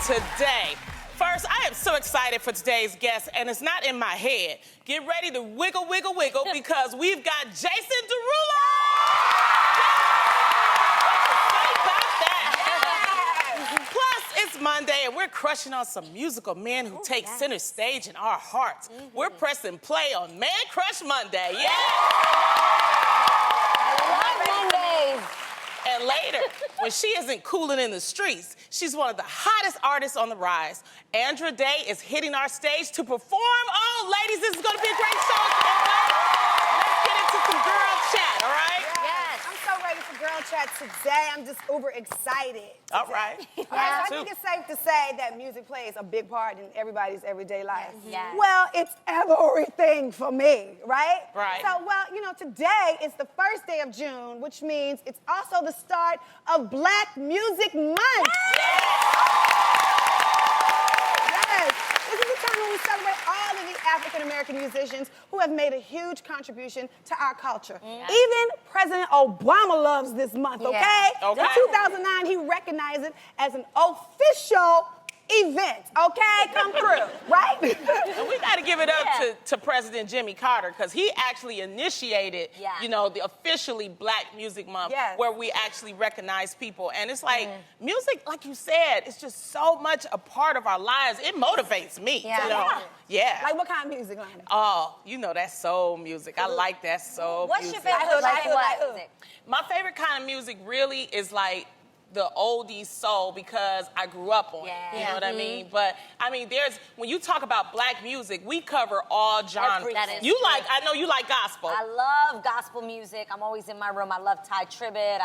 today. First, I am so excited for today's guest, and it's not in my head. Get ready to wiggle, wiggle, wiggle, because we've got Jason Derulo! Plus, it's Monday, and we're crushing on some musical men who take center stage in our hearts. We're pressing play on Man Crush Monday, yeah! I love Mondays. And later, when she isn't cooling in the streets, she's one of the hottest artists on the rise. Andra Day is hitting our stage to perform. Oh, ladies, this is going to be a great show. Let's get into some girl chat, all right? Yes. I'm so ready for girl chat today. I'm just uber excited. All right. I think it's safe to say that music plays a big part in everybody's everyday life. Yes. Well, it's everything for me, right? Right. So, well, you know, today is the first day of June, which means it's also the start of Black Music Month. Yes. This is the time when we celebrate all of the African-American musicians who have made a huge contribution to our culture. Even President Obama loves this month, okay? Okay. In 2009, he recognized it as an official event, okay? Come through, right? And we got to give it up to President Jimmy Carter, because he actually initiated, you know, the officially Black Music Month, where we actually recognize people. And it's like, music, like you said, it's just so much a part of our lives. It motivates me, you know? Yeah. Like what kind of music, Lana? Oh, you know, that's soul music. I like that soul What's music. your favorite like music? My favorite kind of music really is like the oldies soul, because I grew up on it. You know what I mean? But I mean, when you talk about Black music, we cover all genres. I know you like gospel. I love gospel music. I'm always in my room. I love Ty Tribbett.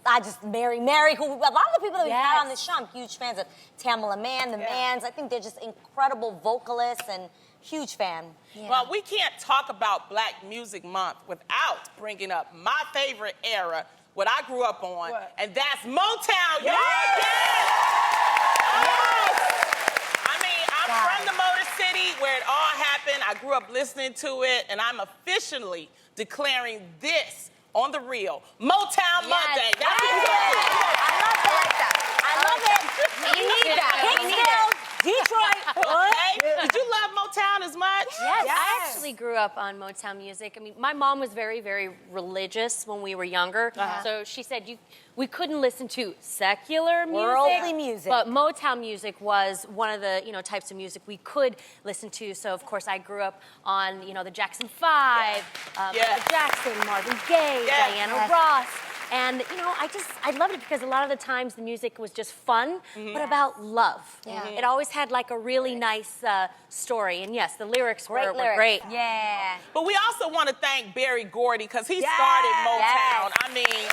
I just Mary, who a lot of the people that we've had on this show, I'm huge fans of. Tamala Mann, the Mans. I think they're just incredible vocalists and huge fan. Well, we can't talk about Black Music Month without bringing up my favorite era, what I grew up on, and that's Motown. Yes! I mean, I'm from the Motor City where it all happened. I grew up listening to it, and I'm officially declaring this on the real Motown Monday. That's I love it. You need that. You need it. Detroit. Okay. Did you love Motown as much? Yes. I actually grew up on Motown music. I mean, my mom was very, very religious when we were younger. So she said we couldn't listen to secular music. Worldly music. But Motown music was one of the, types of music we could listen to. So, of course, I grew up on, the Jackson 5, Michael Jackson, Marvin Gaye, Diana Ross. And, I loved it because a lot of the times the music was just fun, but about love. It always had like a really nice story. And yes, the lyrics were great. Yeah. But we also want to thank Berry Gordy, because he started Motown. I mean,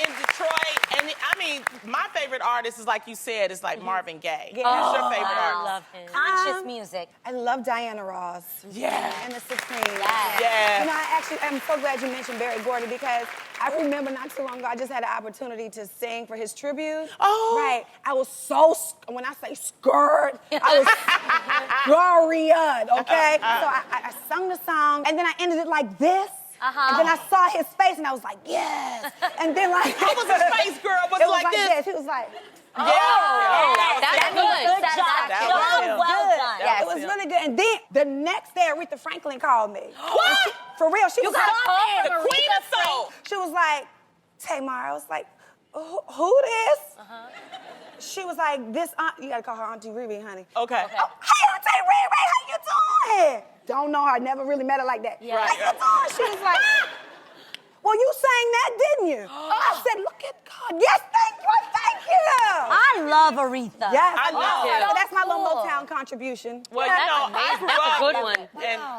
in Detroit. And I mean, my favorite artist is, like you said, is like Marvin Gaye. Who's your favorite artist? I love him. Conscious music. I love Diana Ross. Yeah. And the Supremes. Yeah. You know, I'm so glad you mentioned Berry Gordy, because I remember not too long ago, I just had an opportunity to sing for his tribute. Oh. Right. I was so, when I say skirt, I was glorious, okay? So I sung the song, and then I ended it like this. And then I saw his face, and I was like, yes. And then, like... What was his face, girl? Was it like this? He was like... That's good. Good job. Well done. Yeah, it was really good. And then the next day, Aretha Franklin called me. What? For real. She was like, The Queen of Soul. she was like, Tamar. I was like, who this? She was like, this aunt, you gotta call her Auntie Riri, honey. Okay. Oh, hey, Auntie Riri, how you doing? Don't know her, never really met her like that. Yeah. How you doing? She was like, well, you sang that, didn't you? I said, look at God. Yes, thank you. I love Aretha. Yes, I love her. it. So that's my little Cool. Motown contribution. Well, I grew That's up. a good one.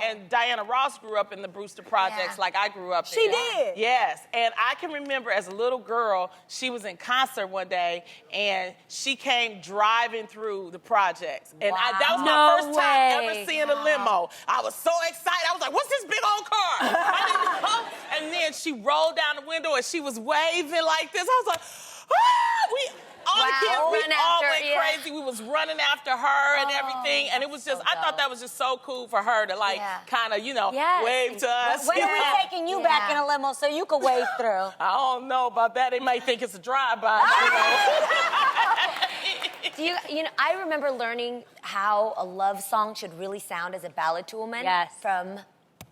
And Diana Ross grew up in the Brewster Projects like I grew up She there. did? Yes. And I can remember as a little girl, she was in concert one day, and she came driving through the projects. And that was my first time ever seeing a limo. I was so excited. I was like, what's this big old car? I didn't know. And then she rolled down the window, and she was waving like this. I was like, we all went crazy. we was running after her and everything. And it was just, I thought that was just so cool for her to like kind of, wave to us. When are we taking you back in a limo so you could wave through? I don't know about that. They might think it's a drive-by, I remember learning how a love song should really sound as a ballad to a woman from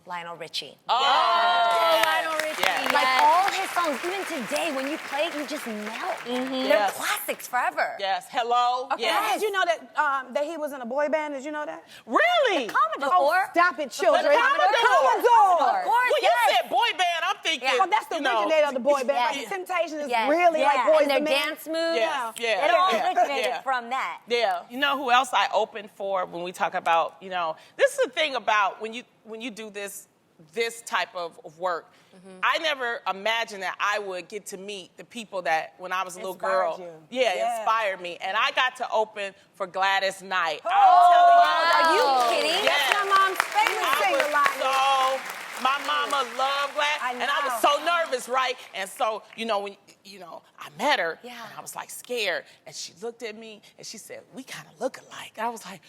Lionel Richie. Lionel Richie. Yes. Like all his songs, even today, when you play it, you just melt. They're classics forever. Yes. Hello. Okay. Did you know that he was in a boy band? Did you know that? Really? Commodore. Stop it, children. Commodore. Of course. When you said boy band, I'm thinking. Oh, that's the originator of the boy band. Like, the Temptation is really like boys and their to men. dance moves. Yeah. It all originated from that. Yeah. You know who else I opened for when we talk about, this is the thing about when you do this type of work. I never imagined that I would get to meet the people that when I was a little girl, inspired me. And I got to open for Gladys Knight. Are you kidding? Yes. That's my mom's favorite singer. My mama loved Gladys, and I was so nervous, right? And so, when I met her, and I was like scared, and she looked at me and she said, "We kind of look alike." And I was like,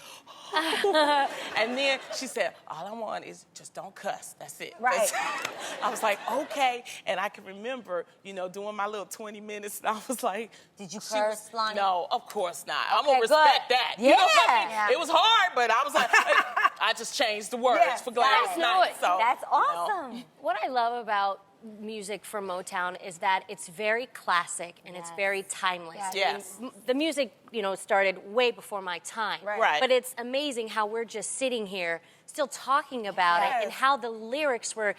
oh. And then she said, "All I want is just don't cuss. That's it." Right. I was like, okay. And I can remember, doing my little 20 minutes, and I was like, did you curse, Lonnie? No, of course not. I'm gonna respect that. Yeah. You know what I mean? It was hard, but I was like, I just changed the words for Gladys Knight. So, that's awesome. What I love about music from Motown is that it's very classic and it's very timeless. Yes. The music, started way before my time. Right. But it's amazing how we're just sitting here still talking about it and how the lyrics were,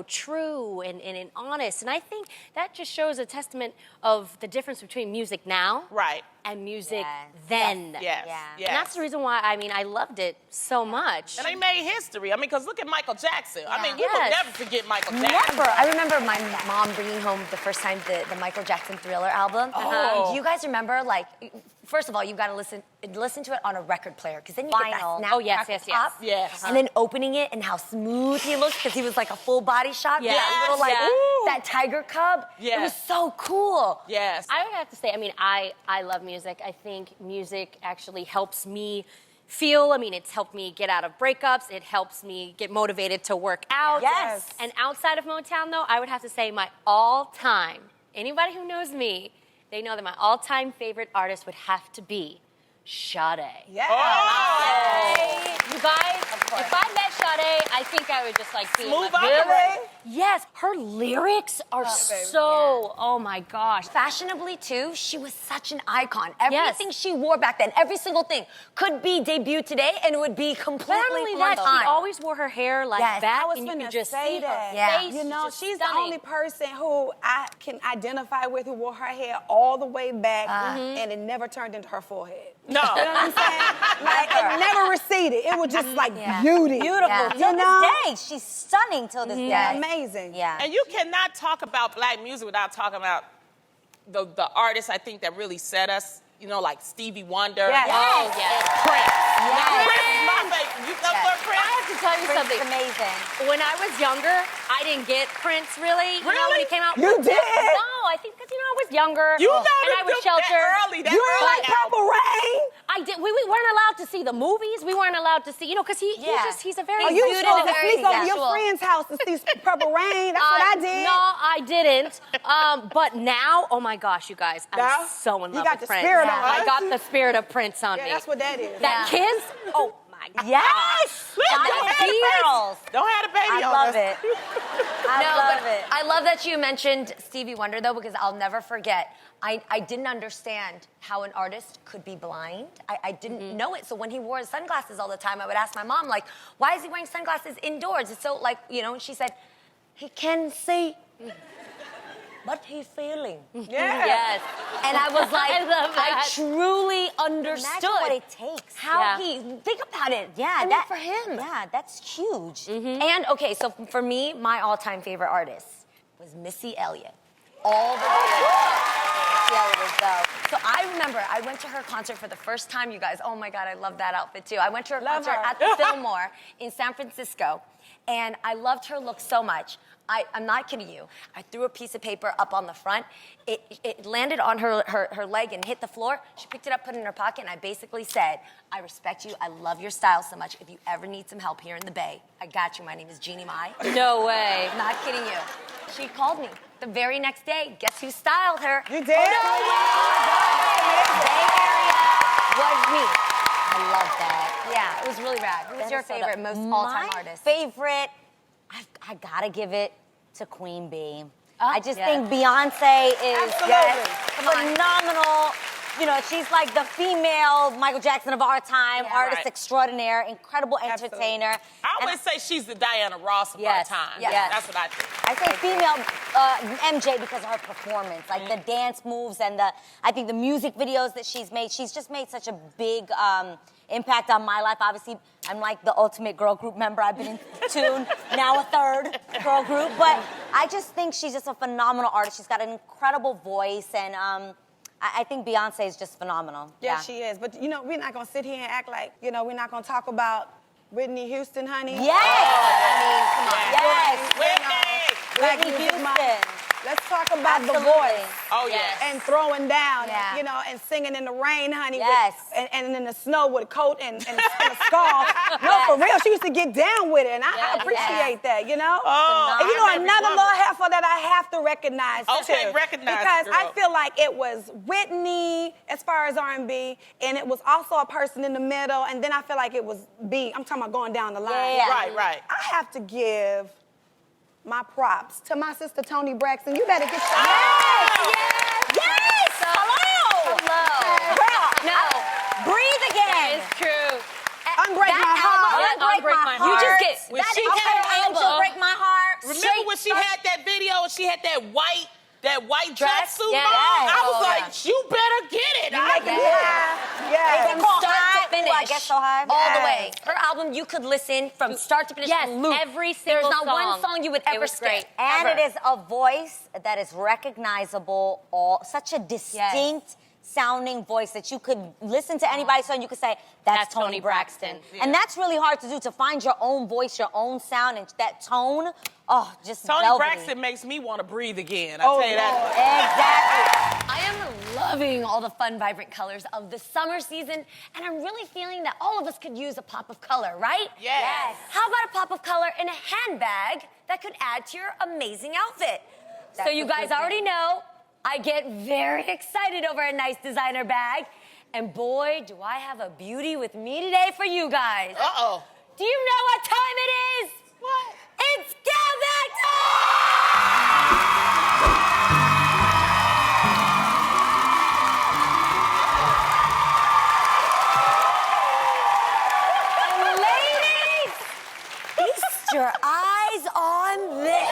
true and honest. And I think that just shows a testament of the difference between music now and music then. Yes. And that's the reason why, I loved it so much. And they made history. Because look at Michael Jackson. We will never forget Michael Jackson. Never. I remember my mom bringing home the first time the Michael Jackson Thriller album. Do you guys remember, first of all, you've got to listen to it on a record player, because then you get that snap top. Yes. And then opening it and how smooth he looked, because he was like a full body shot. Yes. That little, that tiger cub. Yes. It was so cool. Yes. I would have to say, I love music. I think music actually helps me feel. It's helped me get out of breakups. It helps me get motivated to work out. Yes. And outside of Motown, though, I would have to say my all-time, anybody who knows me, they know that my all-time favorite artist would have to be Sade. Yeah. You guys, if I met Sade, I think I would just be Smooth really? Yes, her lyrics are oh my gosh. Fashionably, too, she was such an icon. Everything she wore back then, every single thing, could be debuted today, and it would be completely Not only that, time. she always wore her hair back, and you could just see her face. She's stunning. the only person who I can identify with who wore her hair all the way back, and it never turned into her forehead. No. You know what I'm saying? It never receded. It was just beauty. Beautiful. Yeah. Till this day, she's stunning till this day. Amazing. Yeah. And you cannot talk about black music without talking about the artists, I think, that really set us, like Stevie Wonder. Yes. Oh, yes. Prince. Yes. Prince is my favorite. You know what, Prince? I have to tell you Prince something. is amazing. When I was younger, I didn't get Prince really. You know, when he came out. You did? No, I think because I was younger. You know and I was sheltered. that early. You ain't like Purple Rain? I did. We weren't allowed to see the movies. We weren't allowed to see, because he's a very You good supposed and to very sneak over your sexual. friend's house to see Purple Rain. That's what I did. No, I didn't. But now, oh my gosh, you guys, I'm so in love got with the Prince. spirit on I us. got the spirit of Prince on Yeah, me. that's what that is. That kiss, oh my God. Yes! Girls. Don't have a baby I on love us. it. I love it. I love that you mentioned Stevie Wonder, though, because I'll never forget. I didn't understand how an artist could be blind. I didn't know it. So when he wore his sunglasses all the time, I would ask my mom, why is he wearing sunglasses indoors? It's so and she said, he can see, but he's feeling. Yeah. Yes. And I was like, I love that. I truly understood Imagine what it takes. how he, think about it. Yeah, that for him. Yeah, that's huge. And, okay, so for me, my all-time favorite artist was Missy Elliott. All the way. Missy Elliott was dope. So I remember I went to her concert for the first time, you guys. Oh my God, I love that outfit too. I went to her concert at the Fillmore in San Francisco, and I loved her look so much. I'm not kidding you. I threw a piece of paper up on the front. It landed on her leg and hit the floor. She picked it up, put it in her pocket, and I basically said, I respect you. I love your style so much. If you ever need some help here in the Bay, I got you. My name is Jeannie Mai. No way. I'm not kidding you. She called me the very next day. Guess who styled her? You did? No way! Bay Area was me. I love that. Yeah, it was really rad. Who's your favorite, most all-time artist? My Favorite, I gotta give it to Queen Bee. I just think Beyonce is phenomenal. You know, she's like the female Michael Jackson of our time, artist extraordinaire, incredible entertainer. I always say she's the Diana Ross of our time. That's what I think. I say female MJ because of her performance, like the dance moves and I think the music videos that she's made. She's just made such a big impact on my life. Obviously, I'm like the ultimate girl group member. I've been in Tune, now a third girl group. But I just think she's just a phenomenal artist. She's got an incredible voice, and I think Beyonce is just phenomenal. Yeah, she is. But, you know, we're not going to sit here and act like, you know, we're not going to talk about Whitney Houston, honey. Yes! Whitney Houston. Let's talk about the voice. Oh, yes. And throwing down, and, you know, and singing in the rain, honey. Yes. And in the snow with a coat and a scarf. No, for real, she used to get down with it, and I appreciate that, you know? Oh, and you know, another little heifer that I have to recognize, okay, too. recognize, because girl. I feel like it was Whitney, as far as R&B, and it was also a person in the middle, and then I feel like it was B. I'm talking about going down the line. Right. I have to give my props to my sister Toni Braxton. You better get your Yes! Hello! No. Breathe again. It's true. Unbreak My Heart. Unbreak My Heart. You just get When That she is had Angel Break My Heart. Remember when she had that video and she had that white Dress? tracksuit Yes. on? I was Oh, like, you better get it. Yeah. From start High to finish. I guess so high. All the way. Yes. Her album, you could listen from start to finish. Yes, loop. every single There's not one song. song you would It ever was skip. great. And Ever. it is a voice that is recognizable, such a distinct sounding voice that you could listen to anybody so you could say, that's Toni Braxton. And that's really hard to do, to find your own voice, your own sound, and that tone. Oh, just Toni velvety. Braxton makes me want to breathe again. I tell you that. Exactly. I am loving all the fun, vibrant colors of the summer season, and I'm really feeling that all of us could use a pop of color, right? Yes. How about a pop of color in a handbag that could add to your amazing outfit? So you guys already know, I get very excited over a nice designer bag, and boy, do I have a beauty with me today for you guys. Uh-oh. Do you know what time it is? What? It's comeback time! And ladies, feast your eyes on this.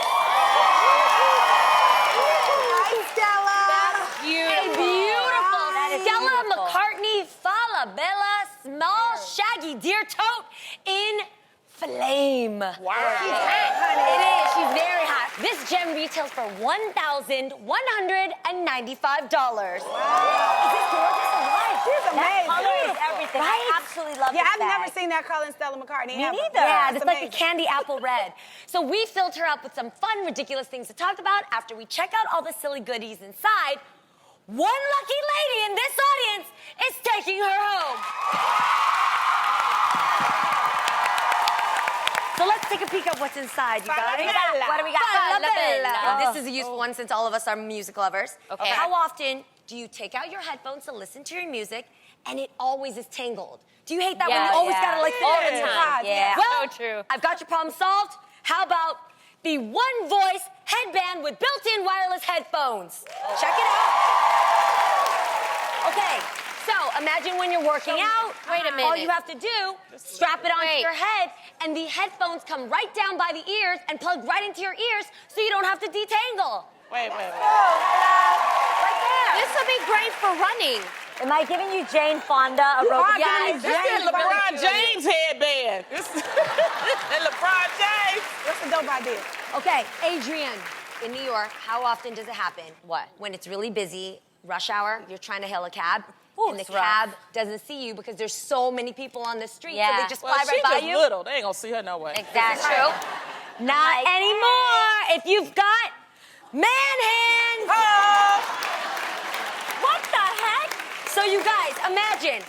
A beautiful Stella McCartney Falabella small shaggy deer tote in flame. Wow. It is. She's very hot. This gem retails for $1,195. Wow. Is this gorgeous or what? She's amazing. That color is everything. Right? I absolutely love Yeah, this I've bag. never seen that color in Stella McCartney. Me ever. neither. Yeah, It's like a candy apple red. So we filled her up with some fun, ridiculous things to talk about. After we check out all the silly goodies inside, one lucky lady in this audience is taking her home. So let's take a peek at what's inside, you guys. Falabella. What do we got? Falabella. This is a useful one since all of us are music lovers. Okay. How often do you take out your headphones to listen to your music and it always is tangled? Do you hate that when you always gotta like all fit the it in? time. Yeah. So true. I've got your problem solved. How about the One Voice headband with built-in wireless headphones? Check it out. Okay, so imagine when you're working out. Wait a All minute. you have to do, strap it onto Wait. your head, and the headphones come right down by the ears and plug right into your ears so you don't have to detangle. Wait. Right there. This would be great for running. Am I giving you Jane Fonda aerobic? Yes, This is LeBron James headband. This is LeBron James. That's a dope idea. Okay, Adrienne, in New York, how often does it happen? What? When it's really busy, rush hour, you're trying to hail a cab, and the cab doesn't see you because there's so many people on the street, so they just well, fly right by she's you. little. They ain't gonna see her no way. Exactly. True. Not anymore. If you've got man hands. What the heck? So you guys, imagine.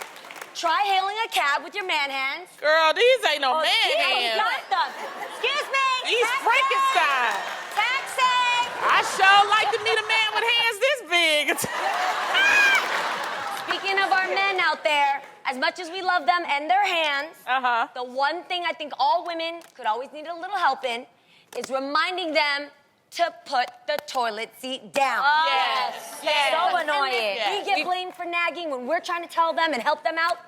Try hailing a cab with your man hands. Girl, these ain't no man hands. Got them. Excuse me. These Frankenstein. Taxi. I sure like to meet a man with hands this big. Speaking of our men out there, as much as we love them and their hands, the one thing I think all women could always need a little help in is reminding them to put the toilet seat down. Yes. So annoying. We get blamed for nagging when we're trying to tell them and help them out.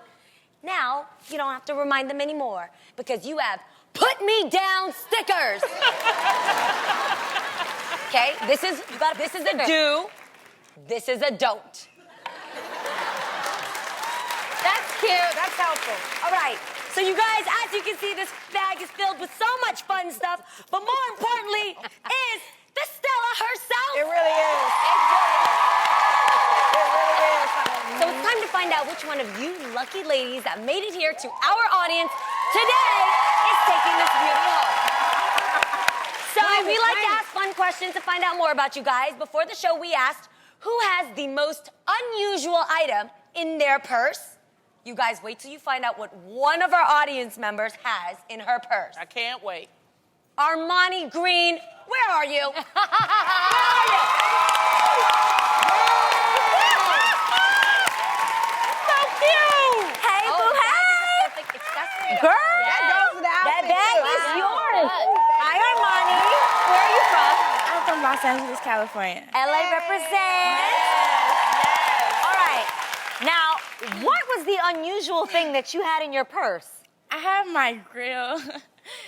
Now, you don't have to remind them anymore because you have put me down stickers. Okay, this is a do, this is a don't. That's cute. That's helpful. All right. So you guys, as you can see, this bag is filled with so much fun stuff, but more importantly is the Stella herself. It really is. It really is. So it's time to find out which one of you lucky ladies that made it here to our audience today is taking this beauty home. So we like to ask fun questions to find out more about you guys. Before the show, we asked who has the most unusual item in their purse. You guys wait till you find out what one of our audience members has in her purse. I can't wait. Armani Green, where are you? Where are you? So cute. Hey, boo, hey. Girl, That goes with the outfit, that bag too. is yours. Hi, Armani. Where are you from? I'm from Los Angeles, California. LA represents. All right. Now, what was the unusual thing that you had in your purse? I have my grill.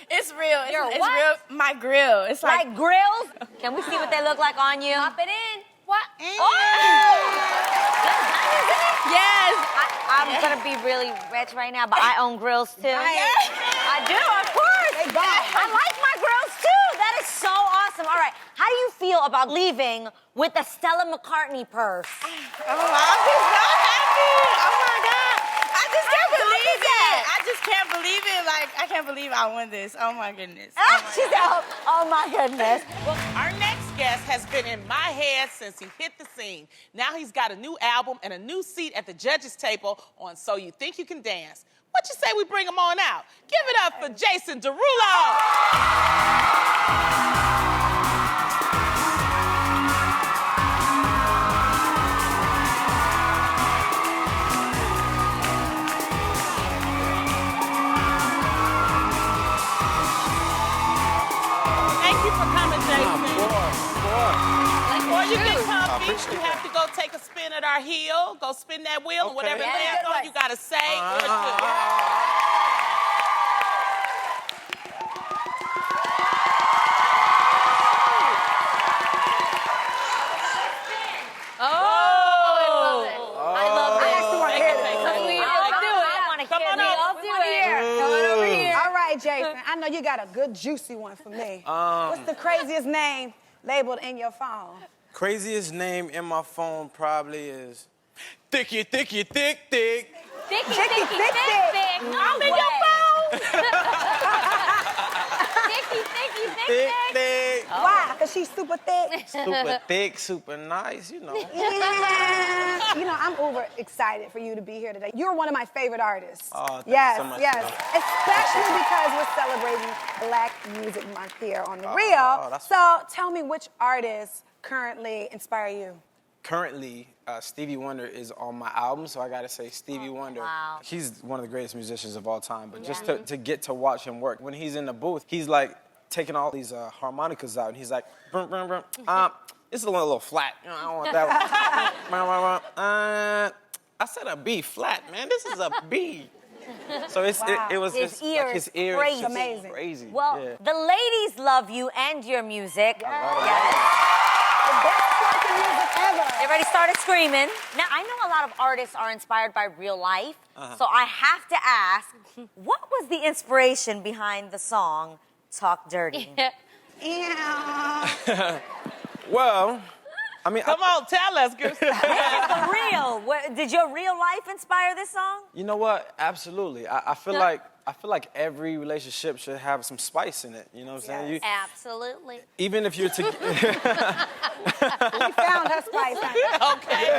It's real. Your It's what? real. My grill. It's Like grills? Can we see what they look like on you? Pop it in. What? Oh! Yes. I'm gonna be really rich right now, but I own grills too. I do, of course. They gone. I like my grills too. That is so awesome. All right, how do you feel about leaving with a Stella McCartney purse? Oh, I'm just so happy. Oh my God. I just can't believe it. I just can't believe it. Like, I can't believe I won this. Oh my goodness. She's out. Oh my goodness. Well, our next guest has been in my head since he hit the scene. Now he's got a new album and a new seat at the judges' table on So You Think You Can Dance. What you say we bring him on out? Give it up for Jason Derulo. Before you get comfy, you have to go take a spin at our heel, go spin that wheel, and whatever last song you gotta say or do. Jason, I know you got a good juicy one for me. What's the craziest name labeled in your phone? Craziest name in my phone probably is Thicky, Thicky, Thick, Thick. Thicky, thicky, thick, thick. I'm in your phone. Thicky, thicky, thick, Thick, thick. thick. Why? Because she's super thick? Super thick, super nice, you know. Yeah. You know, I'm uber excited for you to be here today. You're one of my favorite artists. Oh, thank yes, you so much. yes. Especially because we're celebrating Black Music Month here on The Real. So tell me which artists currently inspire you? Currently, Stevie Wonder is on my album, so I gotta say Stevie Wonder. Wow. He's one of the greatest musicians of all time, but just to get to watch him work, when he's in the booth, he's like taking all these harmonicas out, and he's like, brum, brum, brum. This is a little flat. You know, I don't want that one. I said a B flat, man. This is a B. So it was His just ear like his is ear crazy. is just Amazing. crazy. Well, yeah. the ladies love you and your music. The best twerking music ever. They already started screaming. Now, I know a lot of artists are inspired by real life, so I have to ask, what was the inspiration behind the song Talk Dirty? Yeah. Well, I mean, Come on, tell us, girl. For real. Did your real life inspire this song? You know what? Absolutely. I feel like every relationship should have some spice in it. You know what I'm saying? Absolutely. Even if you're together. We found her spice. Okay.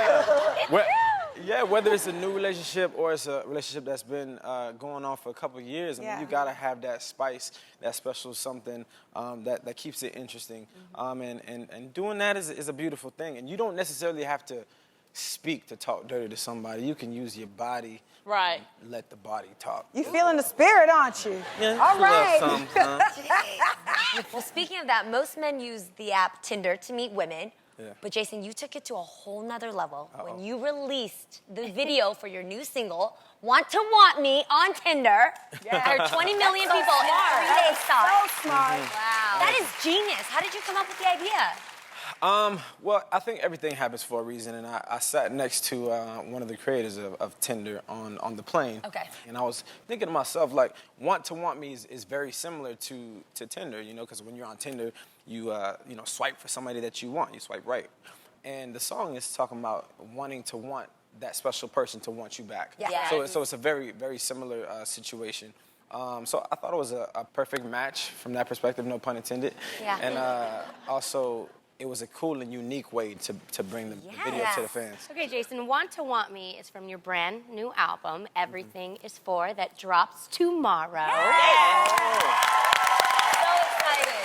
Yeah, whether it's a new relationship or it's a relationship that's been going on for a couple of years, I mean, you gotta have that spice, that special something that keeps it interesting. And doing that is a beautiful thing. And you don't necessarily have to speak to talk dirty to somebody. You can use your body. Right. And let the body talk. You feeling the spirit, aren't you? Yeah, All right. Well, speaking of that, most men use the app Tinder to meet women. Yeah. But Jason, you took it to a whole nother level when you released the video for your new single, Want to Want Me, on Tinder. There are 20 million people in 3 days saw it. So smart. Wow. That is genius. How did you come up with the idea? Well, I think everything happens for a reason, and I sat next to one of the creators of Tinder on the plane. Okay. And I was thinking to myself, like, Want to Want Me is very similar to Tinder, you know, because when you're on Tinder, you swipe for somebody that you want. You swipe right. And the song is talking about wanting to want that special person to want you back. Yeah. So it's a very, very similar situation. So I thought it was a perfect match from that perspective, no pun intended. Yeah. And also, it was a cool and unique way to bring the video to the fans. Okay, Jason, Want to Want Me is from your brand new album, Everything Is For, that drops tomorrow. So excited.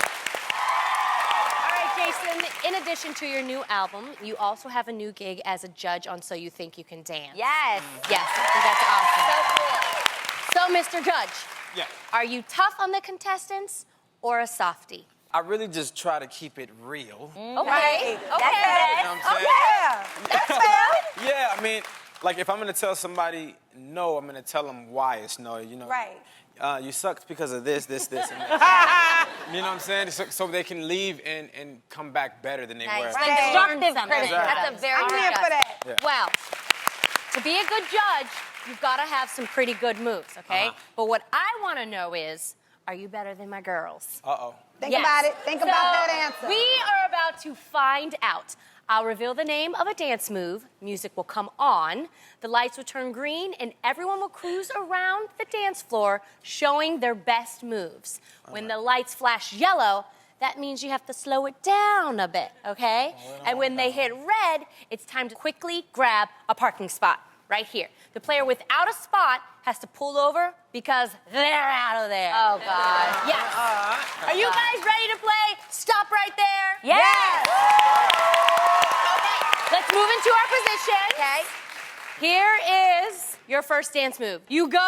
All right, Jason, in addition to your new album, you also have a new gig as a judge on So You Think You Can Dance. Yes. Yes, I think that's awesome. So, Mr. Judge, are you tough on the contestants or a softie? I really just try to keep it real. Okay. You know what I'm saying? Yeah. That's fair. Yeah, I mean, like if I'm gonna tell somebody no, I'm gonna tell them why it's no. You know. Right. You sucked because of this, and this. You know what I'm saying? So they can leave and come back better than they were. Constructive criticism. That's a very I'm good here judge. for that. Yeah. Well, to be a good judge, you've got to have some pretty good moves, okay? But what I want to know is, are you better than my girls? Uh-oh. Think about it. Think about that answer. We are about to find out. I'll reveal the name of a dance move. Music will come on. The lights will turn green, and everyone will cruise around the dance floor showing their best moves. When the lights flash yellow, that means you have to slow it down a bit, okay? And when they hit red, it's time to quickly grab a parking spot right here. The player without a spot has to pull over because they're out of there. Oh, God. Yes. Are you guys ready to play? Stop right there. Yes. Okay, let's move into our position. Okay. Here is your first dance move. You go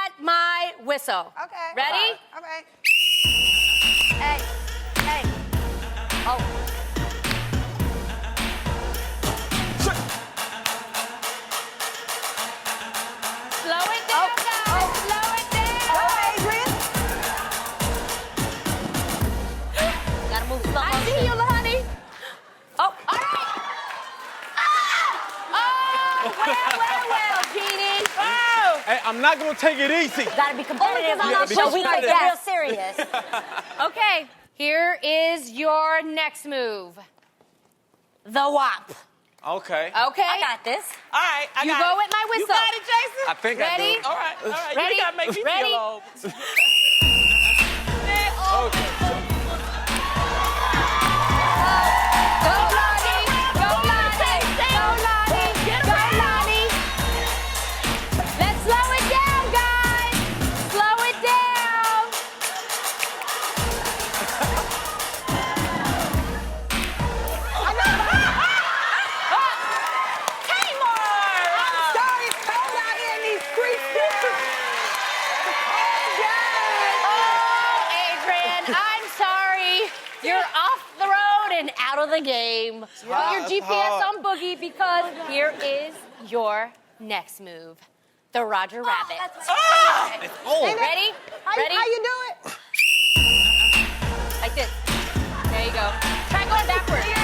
at my whistle. Okay. Ready? Okay. Hey. Hey. Oh. Slow it down, guys. Slow it down. Go, Adrian. Gotta move slow. I see you, honey. Oh, all right. Well, Jeannie. Oh. Hey, I'm not gonna take it easy. Gotta be competitive on Yeah, our be show. We take competitive. it real serious. Okay, here is your next move. The WAP. Okay. Okay. I got this. All right, I You got go it. with my whistle. You got it, Jason? I think Ready? I do. All right. Ready? You gotta make me Ready? feel old. Go, Lonnie. Go, Lonnie. Go, Lonnie. Go, Lonnie. Let's slow it down, guys. Slow it down. Sorry, it's cold out here in these streets. Oh, Adrian, I'm sorry. You're off the road and out of the game. Put your That's GPS hard. on Boogie because here is your next move. The Roger Rabbit. Ready? Ready? How you do it? Like this. There you go. Try going backwards. Okay,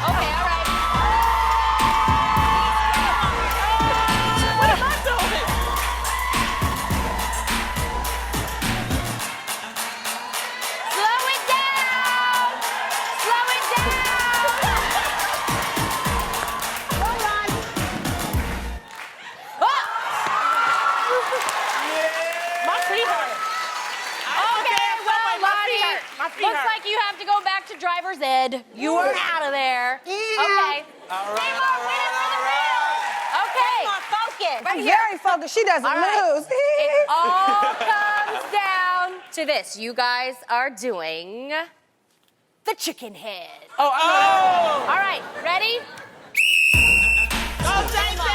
all right. What am I doing? Slow it down. Slow it down. head. You are out of there. Okay. All right. Okay. Come on, focus. Right I'm here. very focused. She doesn't All right. lose. It all comes down to this. You guys are doing the chicken head. Oh. All right, ready? Go, Jason.